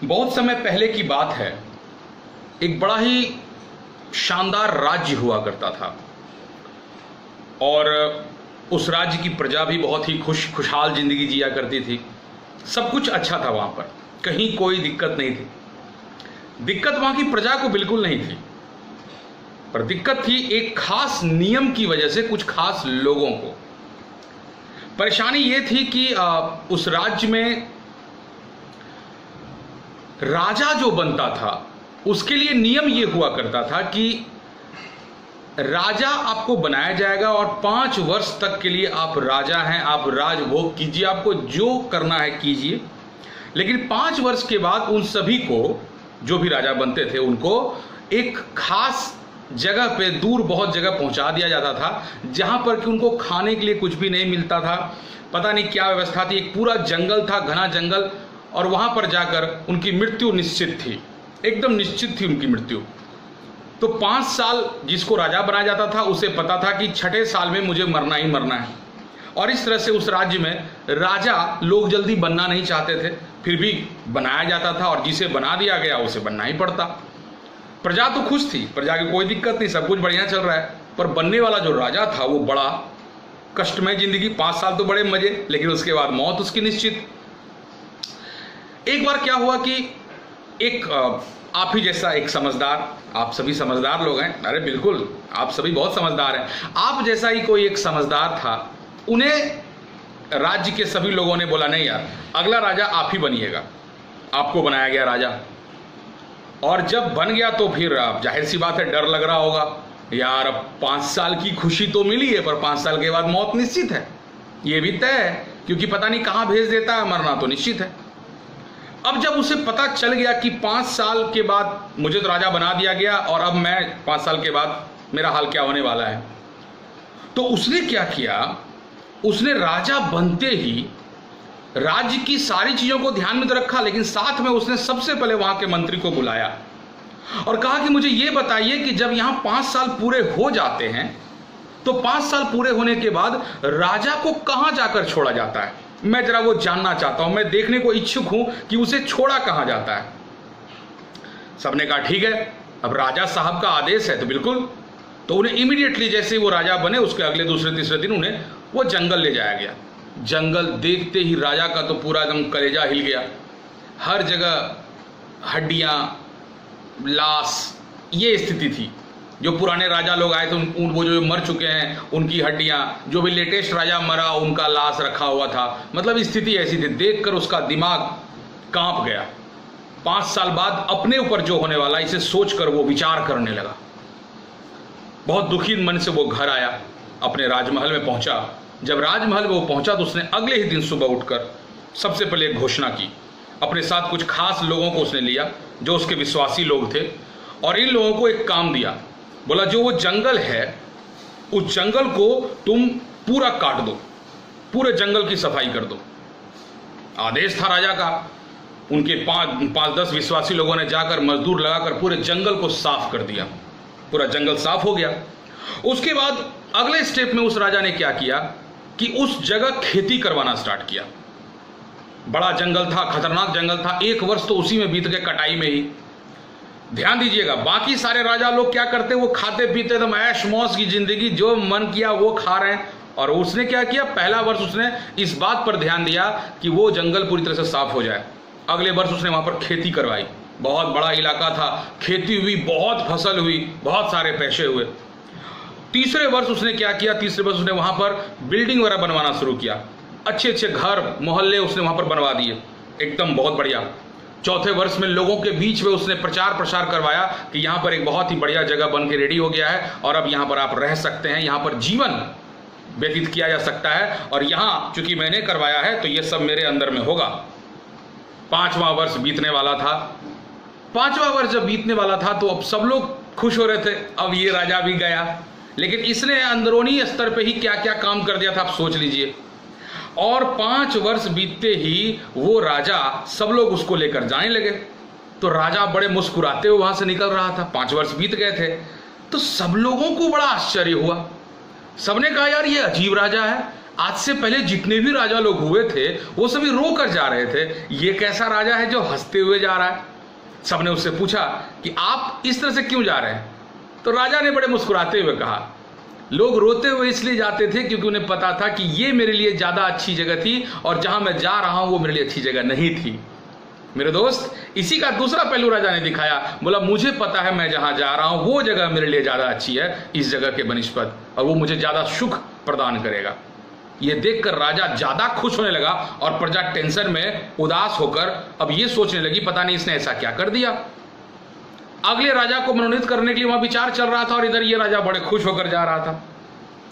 बहुत समय पहले की बात है, एक बड़ा ही शानदार राज्य हुआ करता था और उस राज्य की प्रजा भी बहुत ही खुशहाल जिंदगी जिया करती थी। सब कुछ अच्छा था वहां पर, कहीं कोई दिक्कत नहीं थी। दिक्कत वहां की प्रजा को बिल्कुल नहीं थी, पर दिक्कत थी एक खास नियम की वजह से कुछ खास लोगों को। परेशानी यह थी कि उस राज्य में राजा जो बनता था उसके लिए नियम यह हुआ करता था कि राजा आपको बनाया जाएगा और 5 वर्ष तक के लिए आप राजा हैं, आप राजभोग कीजिए, आपको जो करना है कीजिए। लेकिन 5 वर्ष के बाद उन सभी को, जो भी राजा बनते थे, उनको एक खास जगह पे दूर बहुत जगह पहुंचा दिया जाता था, जहां पर कि उनको खाने के लिए कुछ भी नहीं मिलता था। पता नहीं क्या व्यवस्था थी, एक पूरा जंगल था, घना जंगल, और वहां पर जाकर उनकी मृत्यु निश्चित थी, एकदम निश्चित थी उनकी मृत्यु। तो 5 साल जिसको राजा बनाया जाता था उसे पता था कि 6ठे साल में मुझे मरना ही मरना है। और इस तरह से उस राज्य में राजा लोग जल्दी बनना नहीं चाहते थे, फिर भी बनाया जाता था, और जिसे बना दिया गया उसे बनना ही पड़ता। प्रजा तो खुश थी, प्रजा की कोई दिक्कत नहीं, सब कुछ बढ़िया चल रहा है। पर बनने वाला जो राजा था वो बड़ा कष्टमय जिंदगी, 5 साल तो बड़े मजे, लेकिन उसके बाद मौत उसकी निश्चित। एक बार क्या हुआ कि एक आप ही जैसा एक समझदार, आप सभी समझदार लोग हैं, अरे बिल्कुल आप सभी बहुत समझदार हैं, आप जैसा ही कोई एक समझदार था, उन्हें राज्य के सभी लोगों ने बोला नहीं यार, अगला राजा आप ही बनिएगा। आपको बनाया गया राजा, और जब बन गया तो फिर जाहिर सी बात है डर लग रहा होगा यार, अब 5 साल की खुशी तो मिली है पर 5 साल के बाद मौत निश्चित है, ये भी तय है, क्योंकि पता नहीं कहां भेज देता है, मरना तो निश्चित है। अब जब उसे पता चल गया कि 5 साल के बाद मुझे तो राजा बना दिया गया और अब मैं 5 साल के बाद मेरा हाल क्या होने वाला है, तो उसने क्या किया, उसने राजा बनते ही राज्य की सारी चीजों को ध्यान में तो रखा, लेकिन साथ में उसने सबसे पहले वहां के मंत्री को बुलाया और कहा कि मुझे यह बताइए कि जब यहां 5 साल पूरे हो जाते हैं तो 5 साल पूरे होने के बाद राजा को कहां जाकर छोड़ा जाता है, मैं जरा वो जानना चाहता हूं, मैं देखने को इच्छुक हूं कि उसे छोड़ा कहां जाता है। सबने कहा ठीक है, अब राजा साहब का आदेश है तो बिल्कुल। तो उन्हें इमीडिएटली जैसे वो राजा बने उसके अगले दूसरे तीसरे दिन उन्हें वो जंगल ले जाया गया। जंगल देखते ही राजा का तो पूरा एकदम कलेजा हिल गया, हर जगह हड्डियां, लाश, ये स्थिति थी। जो पुराने राजा लोग आए थे वो जो मर चुके हैं उनकी हड्डियां, जो भी लेटेस्ट राजा मरा उनका लाश रखा हुआ था, मतलब स्थिति ऐसी थी, देखकर उसका दिमाग कांप गया। 5 साल बाद अपने ऊपर जो होने वाला, इसे सोचकर वो विचार करने लगा। बहुत दुखी मन से वो घर आया, अपने राजमहल में पहुंचा। जब राजमहल में वो पहुंचा तो उसने अगले ही दिन सुबह उठकर सबसे पहले एक घोषणा की। अपने साथ कुछ खास लोगों को उसने लिया जो उसके विश्वासी लोग थे, और इन लोगों को एक काम दिया। बोला जो वो जंगल है उस जंगल को तुम पूरा काट दो, पूरे जंगल की सफाई कर दो। आदेश था राजा का। उनके 5-10 विश्वासी लोगों ने जाकर मजदूर लगाकर पूरे जंगल को साफ कर दिया। पूरा जंगल साफ हो गया। उसके बाद अगले स्टेप में उस राजा ने क्या किया कि उस जगह खेती करवाना स्टार्ट किया। बड़ा जंगल था, खतरनाक जंगल था, 1 वर्ष तो उसी में बीत गए, कटाई में ही। ध्यान दीजिएगा, बाकी सारे राजा लोग क्या करते, वो खाते पीते एकदम ऐश मौज की जिंदगी, जो मन किया वो खा रहे हैं। और उसने क्या किया, पहला वर्ष उसने इस बात पर ध्यान दिया कि वो जंगल पूरी तरह से साफ हो जाए। अगले वर्ष उसने वहां पर खेती करवाई, बहुत बड़ा इलाका था, खेती हुई, बहुत फसल हुई, बहुत सारे पैसे हुए। तीसरे वर्ष उसने क्या किया, तीसरे वर्ष उसने वहां पर बिल्डिंग वगैरह बनवाना शुरू किया, अच्छे अच्छे घर मोहल्ले उसने वहां पर बनवा दिए, एकदम बहुत बढ़िया। चौथे वर्ष में लोगों के बीच में उसने प्रचार प्रसार करवाया कि यहां पर एक बहुत ही बढ़िया जगह बन के रेडी हो गया है और अब यहां पर आप रह सकते हैं, यहां पर जीवन व्यतीत किया जा सकता है, और यहां चूंकि मैंने करवाया है तो ये सब मेरे अंदर में होगा। 5वां वर्ष बीतने वाला था। 5वां वर्ष जब बीतने वाला था तो अब सब लोग खुश हो रहे थे, अब ये राजा भी गया। लेकिन इसने अंदरूनी स्तर पे ही क्या क्या काम कर दिया था आप सोच लीजिए। और 5 वर्ष बीतते ही वो राजा, सब लोग उसको लेकर जाने लगे। तो राजा बड़े मुस्कुराते हुए वहां से निकल रहा था। 5 वर्ष बीत गए थे तो सब लोगों को बड़ा आश्चर्य हुआ। सबने कहा यार ये अजीब राजा है, आज से पहले जितने भी राजा लोग हुए थे वो सभी रो कर जा रहे थे, ये कैसा राजा है जो हंसते हुए जा रहा है। सबने उससे पूछा कि आप इस तरह से क्यों जा रहे हैं? तो राजा ने बड़े मुस्कुराते हुए कहा, लोग रोते हुए इसलिए जाते थे क्योंकि उन्हें पता था कि ये मेरे लिए ज्यादा अच्छी जगह थी और जहां मैं जा रहा हूं वो मेरे लिए अच्छी जगह नहीं थी। मेरे दोस्त, इसी का दूसरा पहलू राजा ने दिखाया। बोला, मुझे पता है मैं जहां जा रहा हूं वो जगह मेरे लिए ज्यादा अच्छी है इस जगह के बनिस्पत, और वो मुझे ज्यादा सुख प्रदान करेगा। ये देखकर राजा ज्यादा खुश होने लगा और प्रजा टेंशन में उदास होकर अब ये सोचने लगी, पता नहीं इसने ऐसा क्या कर दिया। अगले राजा को मनोनीत करने के लिए वहां विचार चल रहा था और इधर ये राजा बड़े खुश होकर जा रहा था।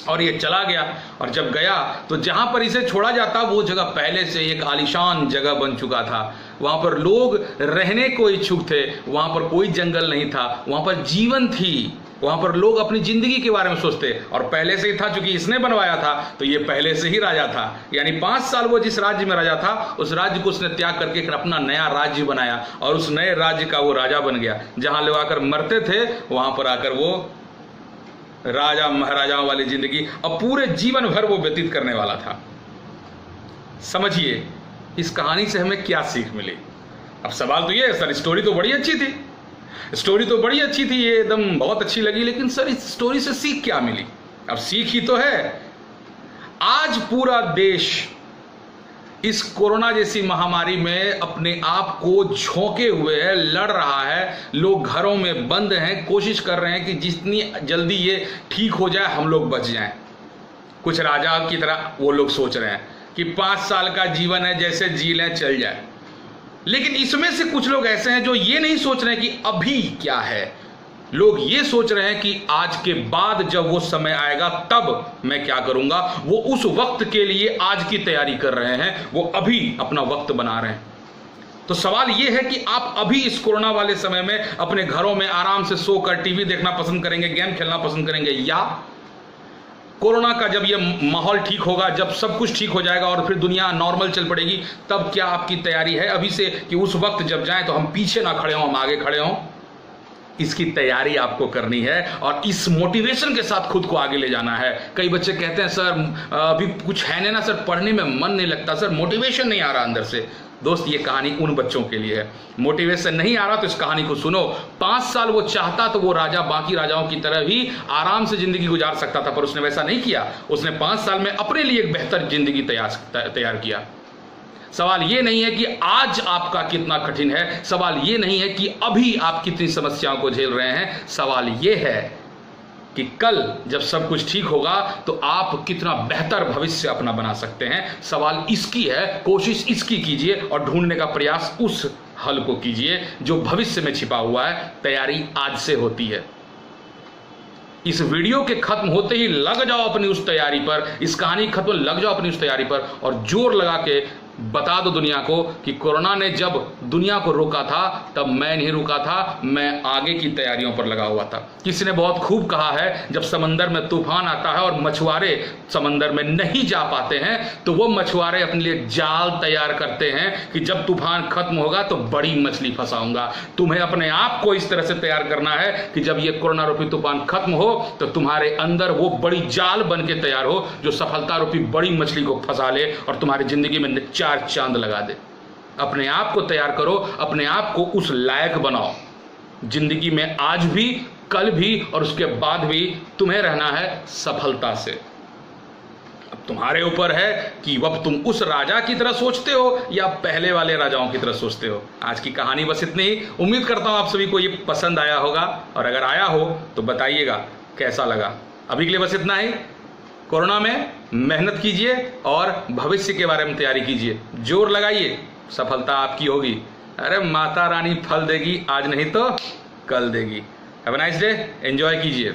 और ये चला गया, और जब गया तो जहां पर इसे छोड़ा जाता वो जगह पहले से एक आलीशान जगह बन चुका था। वहां पर लोग रहने को इच्छुक थे, वहां पर कोई जंगल नहीं था, वहां पर जीवन थी, वहां पर लोग अपनी जिंदगी के बारे में सोचते। और पहले से ही था, चूंकि इसने बनवाया था तो ये पहले से ही राजा था। यानी 5 साल वो जिस राज्य में राजा था उस राज्य को उसने त्याग करके अपना नया राज्य बनाया और उस नए राज्य का वो राजा बन गया। जहां लोग आकर मरते थे वहां पर आकर वो राजा महाराजाओं वाली जिंदगी अब पूरे जीवन भर वो व्यतीत करने वाला था। समझिए इस कहानी से हमें क्या सीख मिली। अब सवाल तो ये है, सर स्टोरी तो बड़ी अच्छी थी, स्टोरी तो बड़ी अच्छी थी, ये एकदम बहुत अच्छी लगी, लेकिन सर इस स्टोरी से सीख क्या मिली? अब सीख ही तो है, आज पूरा देश इस कोरोना जैसी महामारी में अपने आप को झोंके हुए है, लड़ रहा है। लोग घरों में बंद हैं, कोशिश कर रहे हैं कि जितनी जल्दी ये ठीक हो जाए हम लोग बच जाएं। कुछ राजा की तरह वो लोग सोच रहे हैं कि 5 साल का जीवन है, जैसे जी लें चल जाए। लेकिन इसमें से कुछ लोग ऐसे हैं जो ये नहीं सोच रहे हैं कि अभी क्या है। लोग ये सोच रहे हैं कि आज के बाद जब वो समय आएगा तब मैं क्या करूंगा। वो उस वक्त के लिए आज की तैयारी कर रहे हैं, वो अभी अपना वक्त बना रहे हैं। तो सवाल ये है कि आप अभी इस कोरोना वाले समय में अपने घरों में आराम से सोकर टीवी देखना पसंद करेंगे, गेम खेलना पसंद करेंगे, या कोरोना का जब ये माहौल ठीक होगा, जब सब कुछ ठीक हो जाएगा और फिर दुनिया नॉर्मल चल पड़ेगी, तब क्या आपकी तैयारी है अभी से कि उस वक्त जब जाएं तो हम पीछे ना खड़े हों, हम आगे खड़े हों? इसकी तैयारी आपको करनी है और इस मोटिवेशन के साथ खुद को आगे ले जाना है। कई बच्चे कहते हैं सर अभी कुछ है नहीं ना सर, पढ़ने में मन नहीं लगता सर, मोटिवेशन नहीं आ रहा अंदर से। दोस्त ये कहानी उन बच्चों के लिए है। मोटिवेशन नहीं आ रहा तो इस कहानी को सुनो। 5 साल वो चाहता तो वो राजा बाकी राजाओं की तरह भी आराम से जिंदगी गुजार सकता था, पर उसने वैसा नहीं किया। उसने 5 साल में अपने लिए एक बेहतर जिंदगी तैयार किया। सवाल ये नहीं है कि आज आपका कितना कठिन है, सवाल ये नहीं है कि अभी आप कितनी समस्याओं को झेल रहे हैं, सवाल ये है कि कल जब सब कुछ ठीक होगा तो आप कितना बेहतर भविष्य अपना बना सकते हैं। सवाल इसकी है, कोशिश इसकी कीजिए और ढूंढने का प्रयास उस हल को कीजिए जो भविष्य में छिपा हुआ है। तैयारी आज से होती है। इस वीडियो के खत्म होते ही लग जाओ अपनी उस तैयारी पर, इस कहानी खत्म लग जाओ अपनी उस तैयारी पर और जोर लगा के बता दो दुनिया को कि कोरोना ने जब दुनिया को रोका था तब मैं नहीं रुका था, मैं आगे की तैयारियों पर लगा हुआ था। किसी ने बहुत खूब कहा है, जब समंदर में तूफान आता है और मछुआरे समंदर में नहीं जा पाते हैं तो वो मछुआरे अपने लिए जाल तैयार करते हैं कि जब तूफान खत्म होगा तो बड़ी मछली फंसाऊंगा। तुम्हें अपने आप को इस तरह से तैयार करना है कि जब ये कोरोना रूपी तूफान खत्म हो तो तुम्हारे अंदर वो बड़ी जाल बन के तैयार हो जो सफलता रूपी बड़ी मछली को फंसा ले और तुम्हारी जिंदगी में 4 चांद लगा दे। अपने आप को तैयार करो, अपने आप को उस लायक बनाओ। जिंदगी में आज भी, कल भी और उसके बाद भी तुम्हें रहना है सफलता से। अब तुम्हारे ऊपर है कि अब तुम उस राजा की तरह सोचते हो या पहले वाले राजाओं की तरह सोचते हो। आज की कहानी बस इतनी ही। उम्मीद करता हूं आप सभी को ये पसंद आया होगा और अगर आया हो तो बताइएगा कैसा लगा। अभी के लिए बस इतना ही। कोरोना में मेहनत कीजिए और भविष्य के बारे में तैयारी कीजिए, जोर लगाइए, सफलता आपकी होगी। अरे माता रानी फल देगी, आज नहीं तो कल देगी। Have a nice day, enjoy कीजिए।